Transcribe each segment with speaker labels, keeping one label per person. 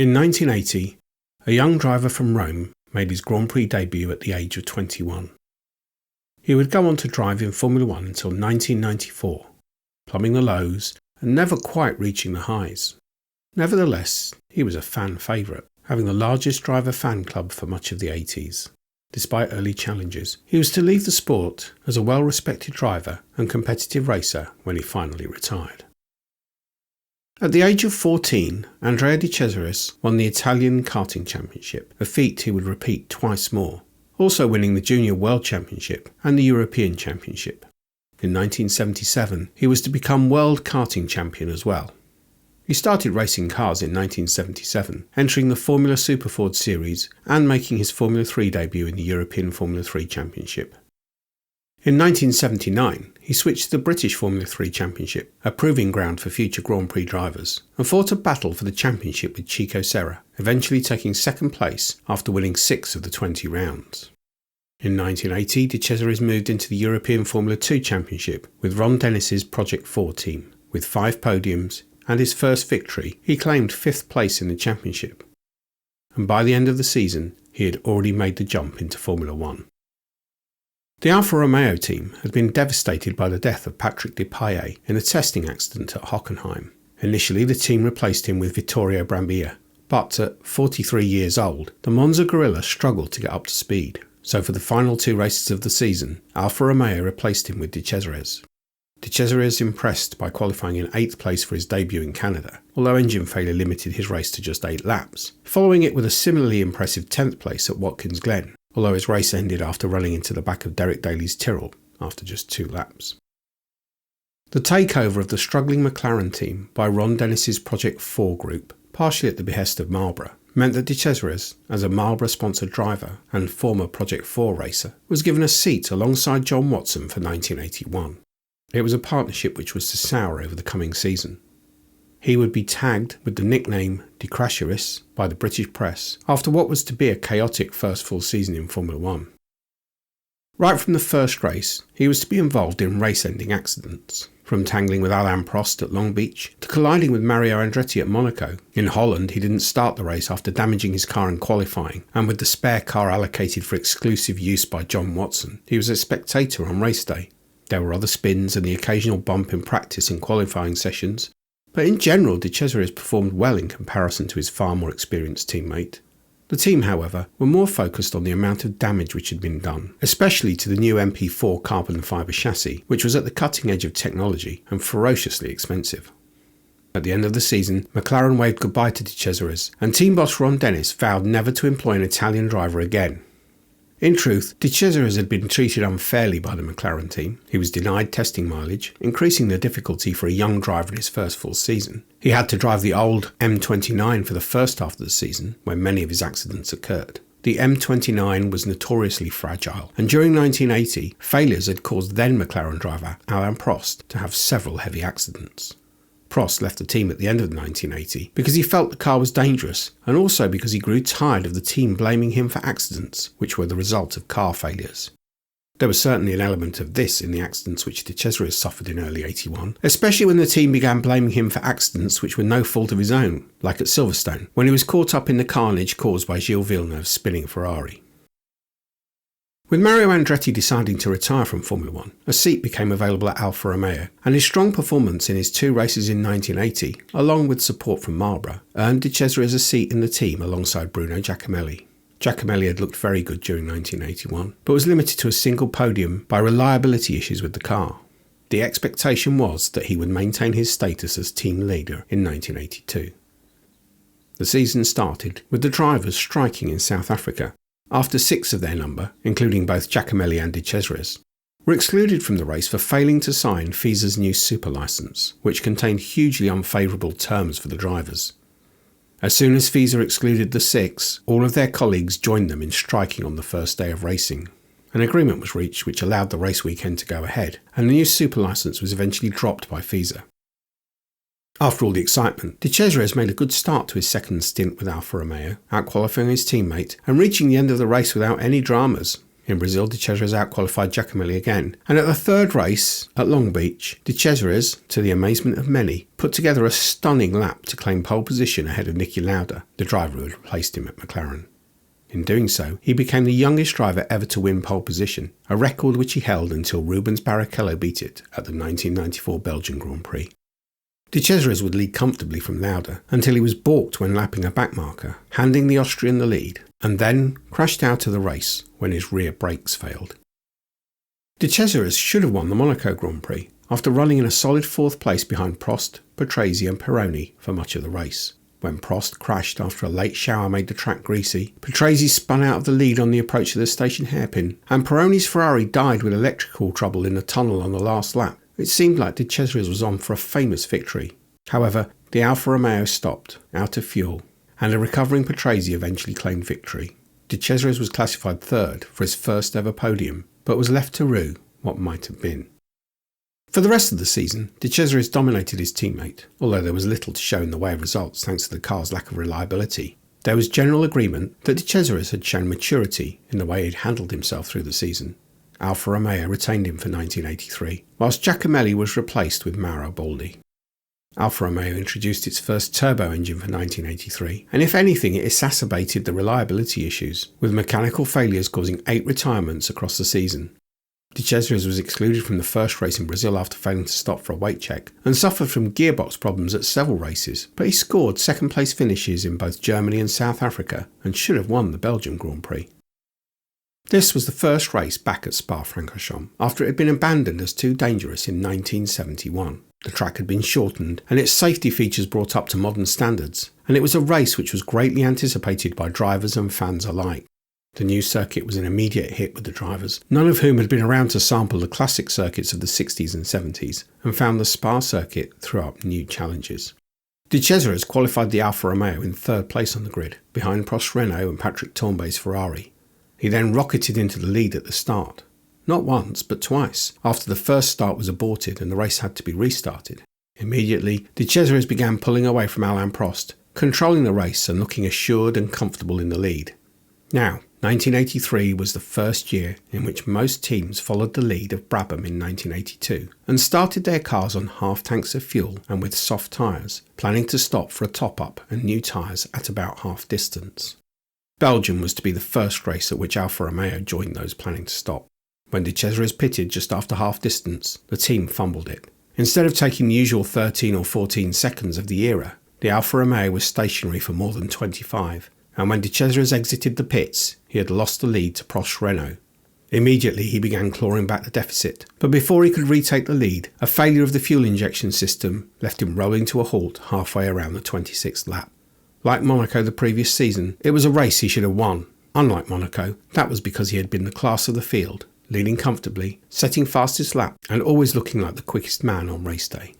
Speaker 1: In 1980, a young driver from Rome made his Grand Prix debut at the age of 21. He would go on to drive in Formula One until 1994, plumbing the lows and never quite reaching the highs. Nevertheless, he was a fan favourite, having the largest driver fan club for much of the 80s. Despite early challenges, he was to leave the sport as a well-respected driver and competitive racer when he finally retired. At the age of 14, Andrea De Cesaris won the Italian karting championship, a feat he would repeat twice more, also winning the Junior World Championship and the European Championship. In 1977, he was to become World Karting Champion as well. He started racing cars in 1977, entering the Formula Superford Series and making his Formula 3 debut in the European Formula 3 Championship. In 1979, he switched to the British Formula 3 Championship, a proving ground for future Grand Prix drivers, and fought a battle for the championship with Chico Serra, eventually taking second place after winning 6 of the 20 rounds. In 1980, De Cesaris moved into the European Formula 2 Championship with Ron Dennis's Project 4 team. With 5 podiums and his first victory, he claimed 5th place in the championship. And by the end of the season, he had already made the jump into Formula 1. The Alfa Romeo team had been devastated by the death of Patrick Depailler in a testing accident at Hockenheim. Initially, the team replaced him with Vittorio Brambilla, but at 43 years old, the Monza gorilla struggled to get up to speed. So for the final 2 races of the season, Alfa Romeo replaced him with De Cesaris. De Cesaris impressed by qualifying in 8th place for his debut in Canada, although engine failure limited his race to just 8 laps, following it with a similarly impressive 10th place at Watkins Glen, although his race ended after running into the back of Derek Daly's Tyrrell after just 2 laps. The takeover of the struggling McLaren team by Ron Dennis's Project 4 group, partially at the behest of Marlboro, meant that De Cesaris, as a Marlboro-sponsored driver and former Project 4 racer, was given a seat alongside John Watson for 1981. It was a partnership which was to sour over the coming season. He would be tagged with the nickname De Crasheris by the British press after what was to be a chaotic first full season in Formula 1. Right from the first race, he was to be involved in race-ending accidents, from tangling with Alain Prost at Long Beach to colliding with Mario Andretti at Monaco. In Holland, he didn't start the race after damaging his car in qualifying, and with the spare car allocated for exclusive use by John Watson, he was a spectator on race day. There were other spins and the occasional bump in practice and qualifying sessions, but in general De Cesaris performed well in comparison to his far more experienced teammate. The team, however, were more focused on the amount of damage which had been done, especially to the new MP4 carbon fibre chassis, which was at the cutting edge of technology and ferociously expensive. At the end of the season, McLaren waved goodbye to De Cesaris, and team boss Ron Dennis vowed never to employ an Italian driver again. In truth, De Cesaris had been treated unfairly by the McLaren team. He was denied testing mileage, increasing the difficulty for a young driver in his first full season. He had to drive the old M29 for the first half of the season, when many of his accidents occurred. The M29 was notoriously fragile, and during 1980, failures had caused then McLaren driver Alain Prost to have several heavy accidents. Prost left the team at the end of 1980 because he felt the car was dangerous, and also because he grew tired of the team blaming him for accidents which were the result of car failures. There was certainly an element of this in the accidents which De Cesaris suffered in early 81, especially when the team began blaming him for accidents which were no fault of his own, like at Silverstone, when he was caught up in the carnage caused by Gilles Villeneuve's spinning Ferrari. With Mario Andretti deciding to retire from Formula 1, a seat became available at Alfa Romeo, and his strong performance in his 2 races in 1980, along with support from Marlboro, earned De Cesaris a seat in the team alongside Bruno Giacomelli. Giacomelli had looked very good during 1981, but was limited to a single podium by reliability issues with the car. The expectation was that he would maintain his status as team leader in 1982. The season started with the drivers striking in South Africa, after 6 of their number, including both Giacomelli and De Cesaris, were excluded from the race for failing to sign FISA's new super licence, which contained hugely unfavourable terms for the drivers. As soon as FISA excluded the 6, all of their colleagues joined them in striking on the first day of racing. An agreement was reached which allowed the race weekend to go ahead, and the new super licence was eventually dropped by FISA. After all the excitement, De Cesaris made a good start to his second stint with Alfa Romeo, out-qualifying his teammate and reaching the end of the race without any dramas. In Brazil, De Cesaris outqualified Giacomelli again, and at the third race at Long Beach, De Cesaris, to the amazement of many, put together a stunning lap to claim pole position ahead of Niki Lauda, the driver who had replaced him at McLaren. In doing so, he became the youngest driver ever to win pole position, a record which he held until Rubens Barrichello beat it at the 1994 Belgian Grand Prix. De Cesaris would lead comfortably from Lauda until he was balked when lapping a backmarker, handing the Austrian the lead, and then crashed out of the race when his rear brakes failed. De Cesaris should have won the Monaco Grand Prix after running in a solid fourth place behind Prost, Patrese and Pironi for much of the race. When Prost crashed after a late shower made the track greasy, Patrese spun out of the lead on the approach to the station hairpin, and Pironi's Ferrari died with electrical trouble in the tunnel on the last lap. It seemed like De Cesaris was on for a famous victory. However, the Alfa Romeo stopped, out of fuel, and a recovering Patrese eventually claimed victory. De Cesaris was classified third for his first ever podium, but was left to rue what might have been. For the rest of the season, De Cesaris dominated his teammate, although there was little to show in the way of results thanks to the car's lack of reliability. There was general agreement that De Cesaris had shown maturity in the way he'd handled himself through the season. Alfa Romeo retained him for 1983, whilst Giacomelli was replaced with Mauro Baldi. Alfa Romeo introduced its first turbo engine for 1983, and if anything it exacerbated the reliability issues, with mechanical failures causing 8 retirements across the season. De Cesaris was excluded from the first race in Brazil after failing to stop for a weight check, and suffered from gearbox problems at several races, but he scored second-place finishes in both Germany and South Africa, and should have won the Belgian Grand Prix. This was the first race back at Spa-Francorchamps, after it had been abandoned as too dangerous in 1971. The track had been shortened, and its safety features brought up to modern standards, and it was a race which was greatly anticipated by drivers and fans alike. The new circuit was an immediate hit with the drivers, none of whom had been around to sample the classic circuits of the 60s and 70s, and found the Spa circuit threw up new challenges. De Cesaris qualified the Alfa Romeo in third place on the grid, behind Prost Renault and Patrick Tambay's Ferrari. He then rocketed into the lead at the start. Not once, but twice, after the first start was aborted and the race had to be restarted. Immediately, De Cesaris began pulling away from Alain Prost, controlling the race and looking assured and comfortable in the lead. Now, 1983 was the first year in which most teams followed the lead of Brabham in 1982 and started their cars on half tanks of fuel and with soft tyres, planning to stop for a top-up and new tyres at about half distance. Belgium was to be the first race at which Alfa Romeo joined those planning to stop. When De Cesaris pitted just after half distance, the team fumbled it. Instead of taking the usual 13 or 14 seconds of the era, the Alfa Romeo was stationary for more than 25, and when De Cesaris exited the pits, he had lost the lead to Prost Renault. Immediately he began clawing back the deficit, but before he could retake the lead, a failure of the fuel injection system left him rolling to a halt halfway around the 26th lap. Like Monaco the previous season, it was a race he should have won. Unlike Monaco, that was because he had been the class of the field, leading comfortably, setting fastest lap, and always looking like the quickest man on race day.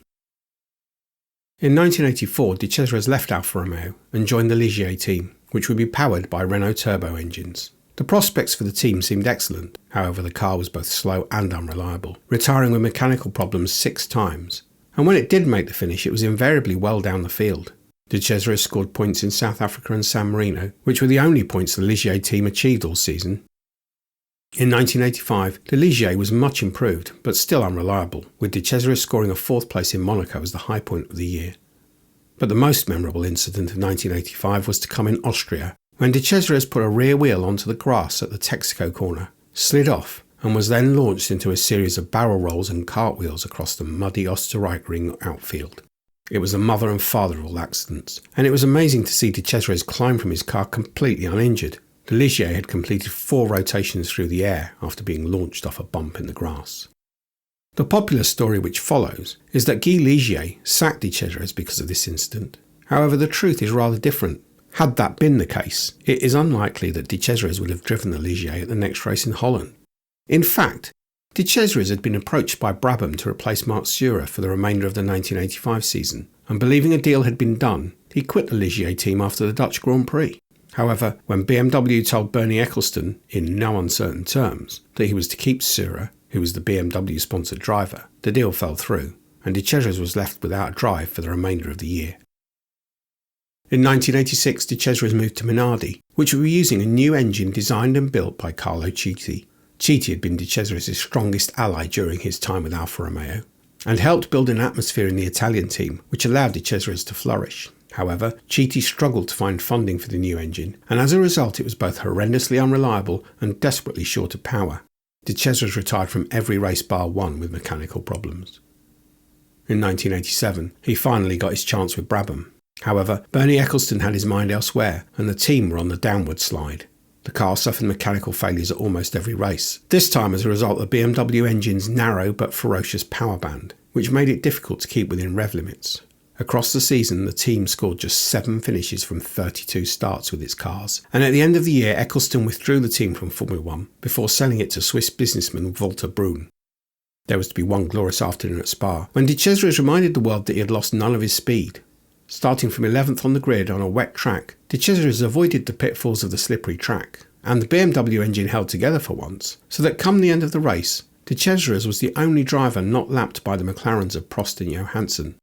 Speaker 1: In 1984, De Cesaris left Alfa Romeo and joined the Ligier team, which would be powered by Renault turbo engines. The prospects for the team seemed excellent, however the car was both slow and unreliable, retiring with mechanical problems 6 times, and when it did make the finish it was invariably well down the field. De Cesaris scored points in South Africa and San Marino, which were the only points the Ligier team achieved all season. In 1985, the Ligier was much improved, but still unreliable, with De Cesaris scoring a 4th place in Monaco as the high point of the year. But the most memorable incident of 1985 was to come in Austria, when De Cesaris put a rear wheel onto the grass at the Texaco corner, slid off, and was then launched into a series of barrel rolls and cartwheels across the muddy Österreichring outfield. It was the mother and father of all accidents, and it was amazing to see De Cesaris climb from his car completely uninjured. The Ligier had completed 4 rotations through the air after being launched off a bump in the grass. The popular story which follows is that Guy Ligier sacked De Cesaris because of this incident. However, the truth is rather different. Had that been the case, it is unlikely that De Cesaris would have driven the Ligier at the next race in Holland. In fact, De Cesaris had been approached by Brabham to replace Marc Surer for the remainder of the 1985 season, and believing a deal had been done, he quit the Ligier team after the Dutch Grand Prix. However, when BMW told Bernie Ecclestone, in no uncertain terms, that he was to keep Surer, who was the BMW-sponsored driver, the deal fell through, and De Cesaris was left without a drive for the remainder of the year. In 1986, De Cesaris moved to Minardi, which would be using a new engine designed and built by Carlo Citti. Chiti had been De Cesaris' strongest ally during his time with Alfa Romeo, and helped build an atmosphere in the Italian team which allowed De Cesaris to flourish. However, Chiti struggled to find funding for the new engine, and as a result it was both horrendously unreliable and desperately short of power. De Cesaris retired from every race bar one with mechanical problems. In 1987, he finally got his chance with Brabham. However, Bernie Ecclestone had his mind elsewhere, and the team were on the downward slide. The car suffered mechanical failures at almost every race, this time as a result of the BMW engine's narrow but ferocious power band, which made it difficult to keep within rev limits. Across the season, the team scored just 7 finishes from 32 starts with its cars, and at the end of the year Ecclestone withdrew the team from Formula 1 before selling it to Swiss businessman Walter Brun. There was to be one glorious afternoon at Spa, when De Cesaris reminded the world that he had lost none of his speed. Starting from 11th on the grid on a wet track, De Cesaris avoided the pitfalls of the slippery track, and the BMW engine held together for once, so that come the end of the race, De Cesaris was the only driver not lapped by the McLarens of Prost and Johansson.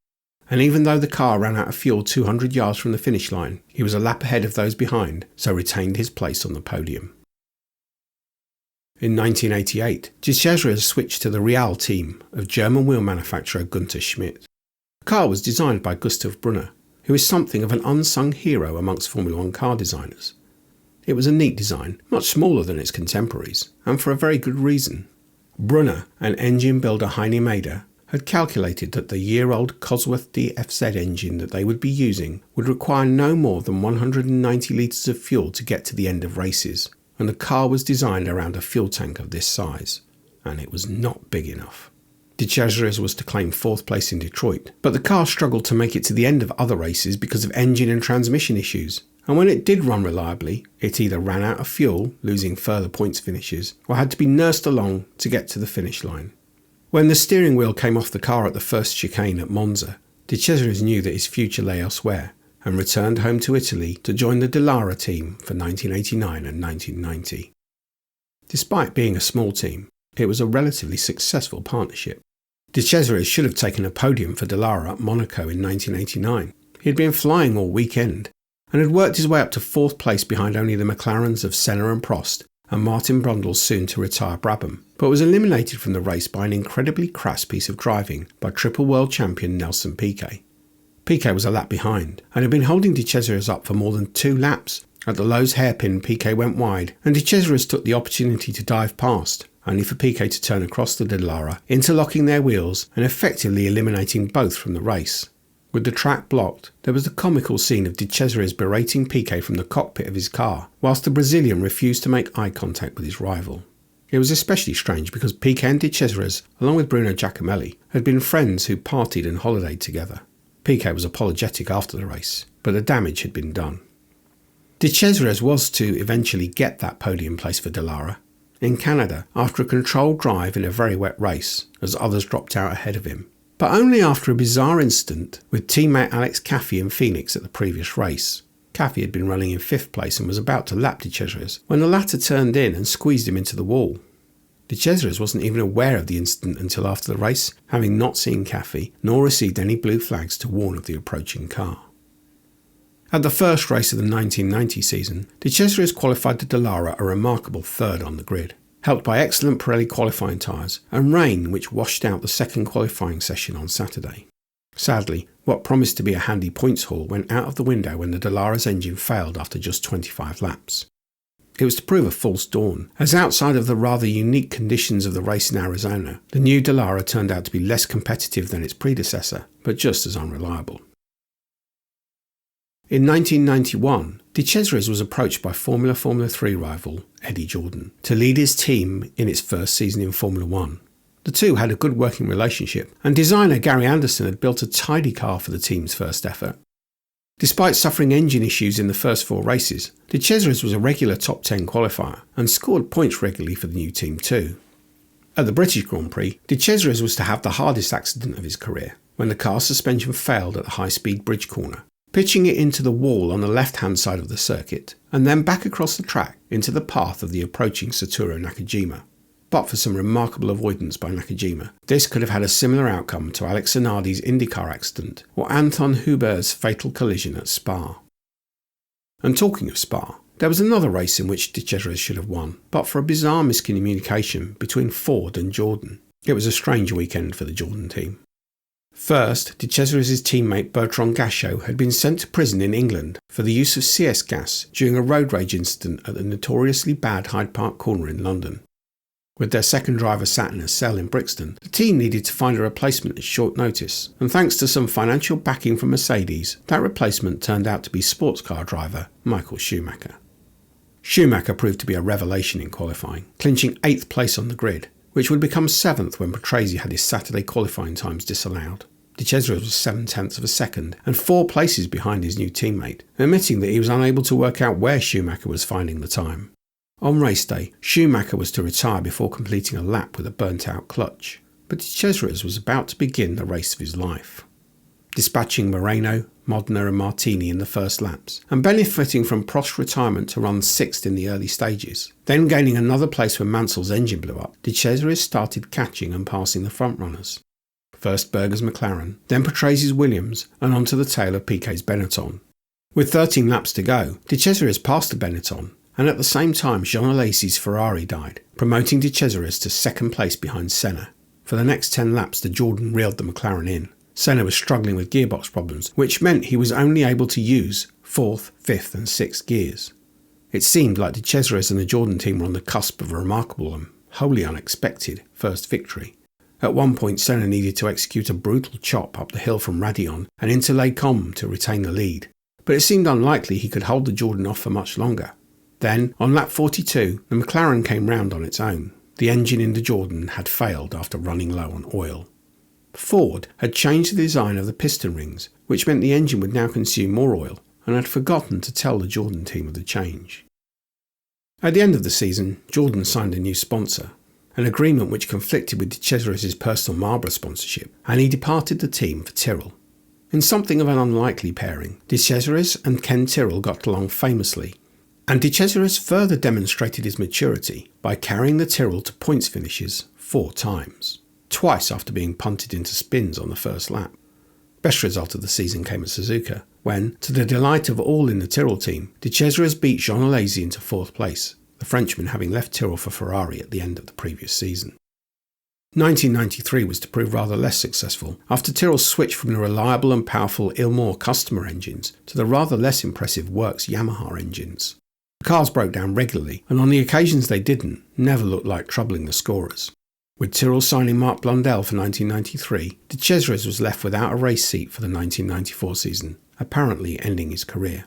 Speaker 1: And even though the car ran out of fuel 200 yards from the finish line, he was a lap ahead of those behind, so retained his place on the podium. In 1988, De Cesaris switched to the Rial team of German wheel manufacturer Günther Schmidt. The car was designed by Gustav Brunner, who is something of an unsung hero amongst Formula 1 car designers. It was a neat design, much smaller than its contemporaries, and for a very good reason. Brunner and engine builder Heine Maeder had calculated that the year-old Cosworth DFZ engine that they would be using would require no more than 190 litres of fuel to get to the end of races, and the car was designed around a fuel tank of this size, and it was not big enough. De Cesaris was to claim 4th place in Detroit, but the car struggled to make it to the end of other races because of engine and transmission issues, and when it did run reliably, it either ran out of fuel, losing further points finishes, or had to be nursed along to get to the finish line. When the steering wheel came off the car at the first chicane at Monza, De Cesaris knew that his future lay elsewhere and returned home to Italy to join the Dallara team for 1989 and 1990. Despite being a small team, it was a relatively successful partnership. De Cesaris should have taken a podium for Dallara at Monaco in 1989. He had been flying all weekend and had worked his way up to 4th place behind only the McLarens of Senna and Prost and Martin Brundle's soon-to-retire Brabham, but was eliminated from the race by an incredibly crass piece of driving by triple world champion Nelson Piquet. Piquet was a lap behind and had been holding De Cesaris up for more than 2 laps. At the Lowe's hairpin, Piquet went wide, and De Cesaris took the opportunity to dive past, only for Piquet to turn across the Dallara, interlocking their wheels and effectively eliminating both from the race. With the track blocked, there was the comical scene of De Cesaris berating Piquet from the cockpit of his car, whilst the Brazilian refused to make eye contact with his rival. It was especially strange because Piquet and De Cesaris, along with Bruno Giacomelli, had been friends who partied and holidayed together. Piquet was apologetic after the race, but the damage had been done. De Cesaris was to eventually get that podium place for Dallara in Canada after a controlled drive in a very wet race, as others dropped out ahead of him, but only after a bizarre incident with teammate Alex Caffey in Phoenix at the previous race. Caffey had been running in 5th place and was about to lap De Cesaris when the latter turned in and squeezed him into the wall. De Cesaris wasn't even aware of the incident until after the race, having not seen Caffey nor received any blue flags to warn of the approaching car. At the first race of the 1990 season, De Cesaris qualified to Dallara a remarkable 3rd on the grid, helped by excellent Pirelli qualifying tyres and rain which washed out the second qualifying session on Saturday. Sadly, what promised to be a handy points haul went out of the window when the Dallara's engine failed after just 25 laps. It was to prove a false dawn, as outside of the rather unique conditions of the race in Arizona, the new Dallara turned out to be less competitive than its predecessor, but just as unreliable. In 1991, De Cesaris was approached by Formula 3 rival Eddie Jordan to lead his team in its first season in Formula 1. The two had a good working relationship, and designer Gary Anderson had built a tidy car for the team's first effort. Despite suffering engine issues in the first 4 races, De Cesaris was a regular top 10 qualifier and scored points regularly for the new team too. At the British Grand Prix, De Cesaris was to have the hardest accident of his career when the car's suspension failed at the high-speed bridge corner, pitching it into the wall on the left-hand side of the circuit and then back across the track into the path of the approaching Satoru Nakajima. But for some remarkable avoidance by Nakajima, this could have had a similar outcome to Alex Zanardi's IndyCar accident or Anton Huber's fatal collision at Spa. And talking of Spa, There was another race in which De Cesaris should have won, but for a bizarre miscommunication between Ford and Jordan. It was a strange weekend for the Jordan team. First, De Cesaris' teammate Bertrand Gachot had been sent to prison in England for the use of CS gas during a road rage incident at the notoriously bad Hyde Park corner in London. With their second driver sat in a cell in Brixton, the team needed to find a replacement at short notice, and thanks to some financial backing from Mercedes, that replacement turned out to be sports car driver Michael Schumacher. Schumacher proved to be a revelation in qualifying, clinching 8th place on the grid, which would become 7th when Patrese had his Saturday qualifying times disallowed. De Cesaris was 7/10 of a second and 4 places behind his new teammate, admitting that he was unable to work out where Schumacher was finding the time. On race day, Schumacher was to retire before completing a lap with a burnt-out clutch, but De Cesaris was about to begin the race of his life. Dispatching Moreno, Modena and Martini in the first laps, and benefiting from Prost's retirement to run 6th in the early stages, then gaining another place when Mansell's engine blew up, De Cesaris started catching and passing the front-runners. First Berger's McLaren, then Patrese's Williams, and onto the tail of Piquet's Benetton. With 13 laps to go, De Cesaris passed the Benetton, and at the same time Jean Alesi's Ferrari died, promoting De Cesaris to 2nd place behind Senna. For the next 10 laps the Jordan reeled the McLaren in. Senna was struggling with gearbox problems, which meant he was only able to use 4th, 5th and 6th gears. It seemed like De Cesaris and the Jordan team were on the cusp of a remarkable and wholly unexpected first victory. At one point Senna needed to execute a brutal chop up the hill from Raidillon and into Les Combes to retain the lead, but it seemed unlikely he could hold the Jordan off for much longer. Then, on lap 42, the McLaren came round on its own. The engine in the Jordan had failed after running low on oil. Ford had changed the design of the piston rings, which meant the engine would now consume more oil, and had forgotten to tell the Jordan team of the change. At the end of the season, Jordan signed a new sponsor, an agreement which conflicted with De Cesaris' personal Marlboro sponsorship, and he departed the team for Tyrrell. In something of an unlikely pairing, De Cesaris and Ken Tyrrell got along famously, and De Cesaris further demonstrated his maturity by carrying the Tyrrell to points finishes 4 times. Twice after being punted into spins on the first lap. Best result of the season came at Suzuka, when, to the delight of all in the Tyrrell team, De Cesaris beat Jean Alesi into 4th place, the Frenchman having left Tyrrell for Ferrari at the end of the previous season. 1993 was to prove rather less successful, after Tyrrell switched from the reliable and powerful Ilmor customer engines to the rather less impressive Works Yamaha engines. The cars broke down regularly, and on the occasions they didn't, never looked like troubling the scorers. With Tyrrell signing Marc Blundell for 1993, De Cesaris was left without a race seat for the 1994 season, apparently ending his career.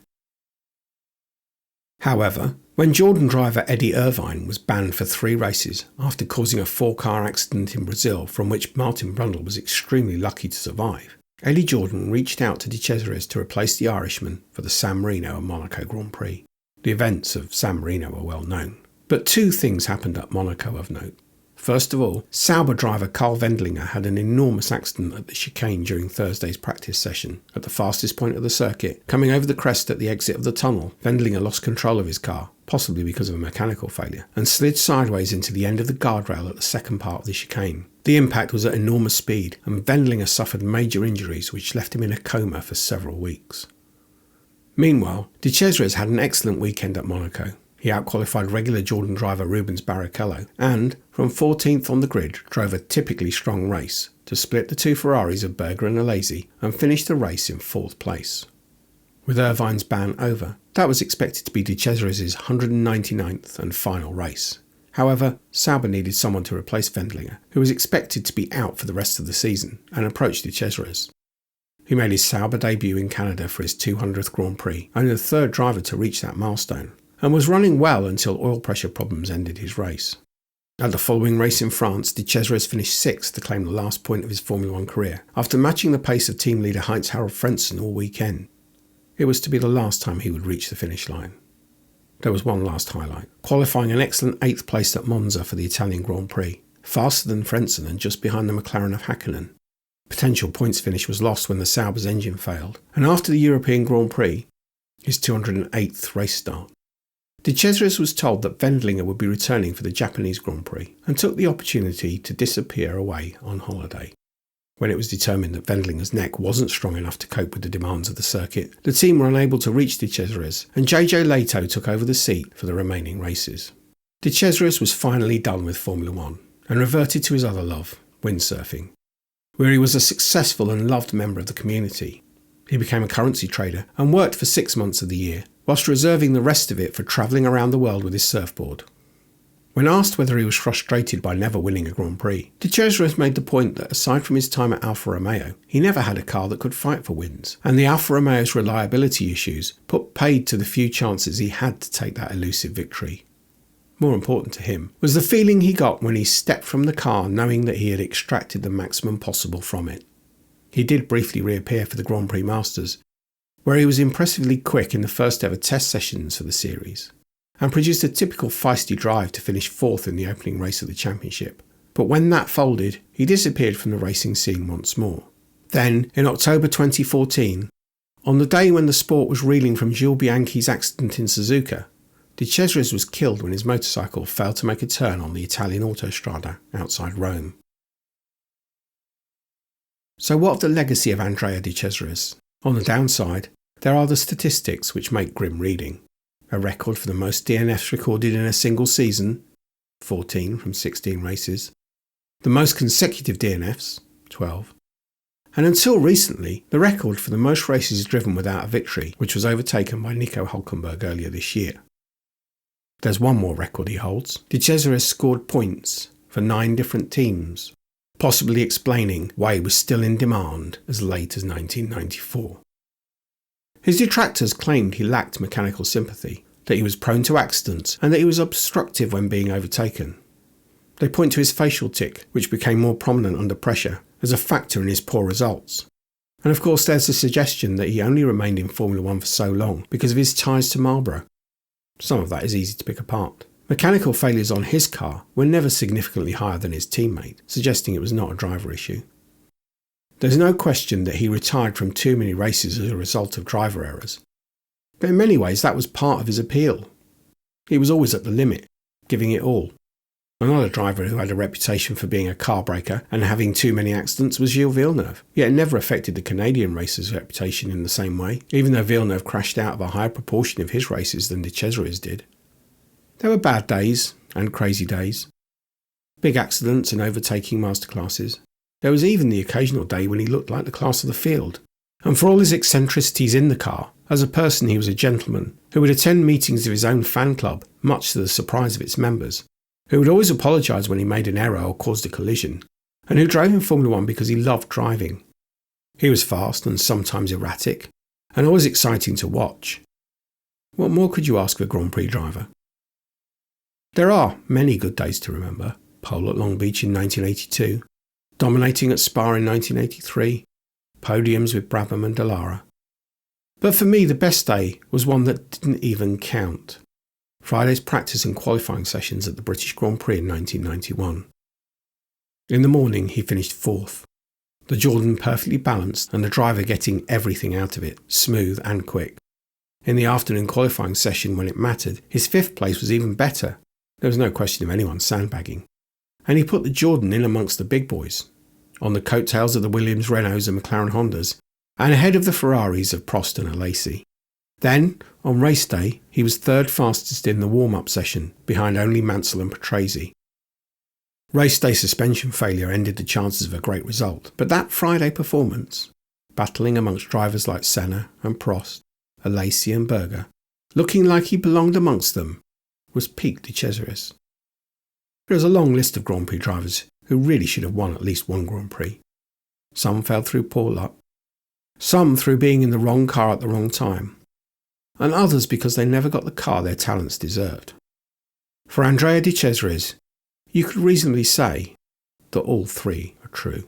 Speaker 1: However, when Jordan driver Eddie Irvine was banned for 3 races after causing a 4-car accident in Brazil from which Martin Brundle was extremely lucky to survive, Eddie Jordan reached out to De Cesaris to replace the Irishman for the San Marino and Monaco Grand Prix. The events of San Marino are well known, but 2 things happened at Monaco of note. First of all, Sauber driver Karl Wendlinger had an enormous accident at the chicane during Thursday's practice session. At the fastest point of the circuit, coming over the crest at the exit of the tunnel, Wendlinger lost control of his car, possibly because of a mechanical failure, and slid sideways into the end of the guardrail at the second part of the chicane. The impact was at enormous speed, and Wendlinger suffered major injuries which left him in a coma for several weeks. Meanwhile, De Cesaris had an excellent weekend at Monaco. He outqualified regular Jordan driver Rubens Barrichello and, from 14th on the grid, drove a typically strong race to split the 2 Ferraris of Berger and Alesi and finish the race in 4th place. With Irvine's ban over, that was expected to be De Cesaris' 199th and final race. However, Sauber needed someone to replace Wendlinger, who was expected to be out for the rest of the season, and approached De Cesaris. He made his Sauber debut in Canada for his 200th Grand Prix, only the 3rd driver to reach that milestone, and was running well until oil pressure problems ended his race. At the following race in France, De Cesaris finished 6th to claim the last point of his Formula 1 career, after matching the pace of team leader Heinz-Harald Frentzen all weekend. It was to be the last time he would reach the finish line. There was one last highlight, qualifying an excellent 8th place at Monza for the Italian Grand Prix, faster than Frentzen and just behind the McLaren of Häkkinen. Potential points finish was lost when the Sauber's engine failed, and after the European Grand Prix, his 208th race start, De Cesaris was told that Wendlinger would be returning for the Japanese Grand Prix and took the opportunity to disappear away on holiday. When it was determined that Wendlinger's neck wasn't strong enough to cope with the demands of the circuit, the team were unable to reach De Cesaris, and JJ Leto took over the seat for the remaining races. De Cesaris was finally done with Formula One and reverted to his other love, windsurfing, where he was a successful and loved member of the community. He became a currency trader and worked for 6 months of the year, whilst reserving the rest of it for travelling around the world with his surfboard. When asked whether he was frustrated by never winning a Grand Prix, De Cesaris made the point that aside from his time at Alfa Romeo, he never had a car that could fight for wins, and the Alfa Romeo's reliability issues put paid to the few chances he had to take that elusive victory. More important to him was the feeling he got when he stepped from the car knowing that he had extracted the maximum possible from it. He did briefly reappear for the Grand Prix Masters, where he was impressively quick in the first ever test sessions for the series, and produced a typical feisty drive to finish 4th in the opening race of the championship. But when that folded, he disappeared from the racing scene once more. Then, in October 2014, on the day when the sport was reeling from Jules Bianchi's accident in Suzuka, De Cesaris was killed when his motorcycle failed to make a turn on the Italian autostrada outside Rome. So what of the legacy of Andrea De Cesaris? On the downside, there are the statistics which make grim reading. A record for the most DNFs recorded in a single season, 14 from 16 races. The most consecutive DNFs, 12. And until recently, the record for the most races driven without a victory, which was overtaken by Nico Hülkenberg earlier this year. There's one more record he holds. De Cesaris scored points for 9 different teams, possibly explaining why he was still in demand as late as 1994. His detractors claimed he lacked mechanical sympathy, that he was prone to accidents, and that he was obstructive when being overtaken. They point to his facial tic, which became more prominent under pressure, as a factor in his poor results. And of course there's the suggestion that he only remained in Formula One for so long because of his ties to Marlboro. Some of that is easy to pick apart. Mechanical failures on his car were never significantly higher than his teammate, suggesting it was not a driver issue. There's no question that he retired from too many races as a result of driver errors. But in many ways that was part of his appeal. He was always at the limit, giving it all. Another driver who had a reputation for being a car breaker and having too many accidents was Gilles Villeneuve, yet it never affected the Canadian racer's reputation in the same way, even though Villeneuve crashed out of a higher proportion of his races than De Cesaris did. There were bad days and crazy days, big accidents and overtaking masterclasses. There was even the occasional day when he looked like the class of the field. And for all his eccentricities in the car, as a person he was a gentleman who would attend meetings of his own fan club, much to the surprise of its members, who would always apologise when he made an error or caused a collision, and who drove in Formula One because he loved driving. He was fast and sometimes erratic, and always exciting to watch. What more could you ask of a Grand Prix driver? There are many good days to remember. Pole at Long Beach in 1982, dominating at Spa in 1983, podiums with Brabham and Dallara. But for me the best day was one that didn't even count. Friday's practice and qualifying sessions at the British Grand Prix in 1991. In the morning he finished 4th, the Jordan perfectly balanced and the driver getting everything out of it, smooth and quick. In the afternoon qualifying session when it mattered, his 5th place was even better. There was no question of anyone sandbagging. And he put the Jordan in amongst the big boys, on the coattails of the Williams, Renaults and McLaren Hondas, and ahead of the Ferraris of Prost and Alesi. Then, on race day, he was 3rd fastest in the warm-up session, behind only Mansell and Patrese. Race day suspension failure ended the chances of a great result, but that Friday performance, battling amongst drivers like Senna and Prost, Alesi and Berger, looking like he belonged amongst them, was peak De Cesaris. There is a long list of Grand Prix drivers who really should have won at least one Grand Prix. Some fell through poor luck, some through being in the wrong car at the wrong time, and others because they never got the car their talents deserved. For Andrea De Cesaris, you could reasonably say that all 3 are true.